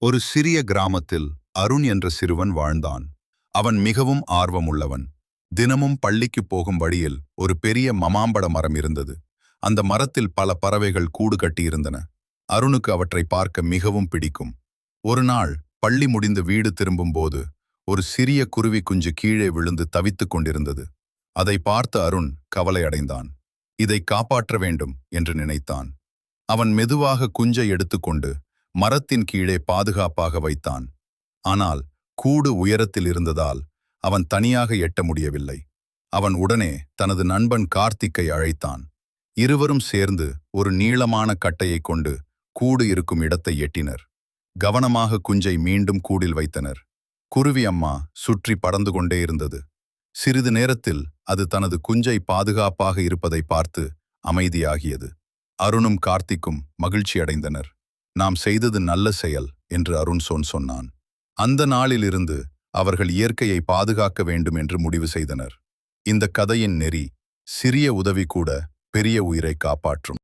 ஒரு சிறிய கிராமத்தில் அருண் என்ற சிறுவன் வாழ்ந்தான். அவன் மிகவும் ஆர்வமுள்ளவன். தினமும் பள்ளிக்கு போகும் வழியில் ஒரு பெரிய மமாம்பழ மரம் இருந்தது. அந்த மரத்தில் பல பறவைகள் கூடு கட்டியிருந்தன. அருணுக்கு அவற்றை பார்க்க மிகவும் பிடிக்கும். ஒரு நாள் பள்ளி முடிந்து வீடு திரும்பும்போது ஒரு சிறிய குருவி குஞ்சு கீழே விழுந்து தவித்துக் கொண்டிருந்தது. அதை பார்த்த அருண் கவலை அடைந்தான். இதை காப்பாற்ற வேண்டும் என்று நினைத்தான். அவன் மெதுவாக குஞ்சை எடுத்துக்கொண்டு மரத்தின் கீழே பாதுகாப்பாக வைத்தான். ஆனால் கூடு உயரத்தில் இருந்ததால் அவன் தனியாக எட்ட முடியவில்லை. அவன் உடனே தனது நண்பன் கார்த்திக்கை அழைத்தான். இருவரும் சேர்ந்து ஒரு நீளமான கட்டையை கொண்டு கூடு இருக்கும் இடத்தை எட்டினர். கவனமாக குஞ்சை மீண்டும் கூடில் வைத்தனர். குருவி அம்மா சுற்றி பறந்து கொண்டே இருந்தது. சிறிது நேரத்தில் அது தனது குஞ்சை பாதுகாப்பாக இருப்பதை பார்த்து அமைதியாகியது. அருணும் கார்த்திக்கும் மகிழ்ச்சியடைந்தனர். நாம் செய்தது நல்ல செயல் என்று அருண் சொன்னான். அந்த நாளிலிருந்து அவர்கள் இயற்கையை பாதுகாக்க வேண்டும் என்று முடிவு செய்தனர். இந்த கதையின் நெறி, சிறிய உதவி கூட பெரிய உயிரை காப்பாற்றும்.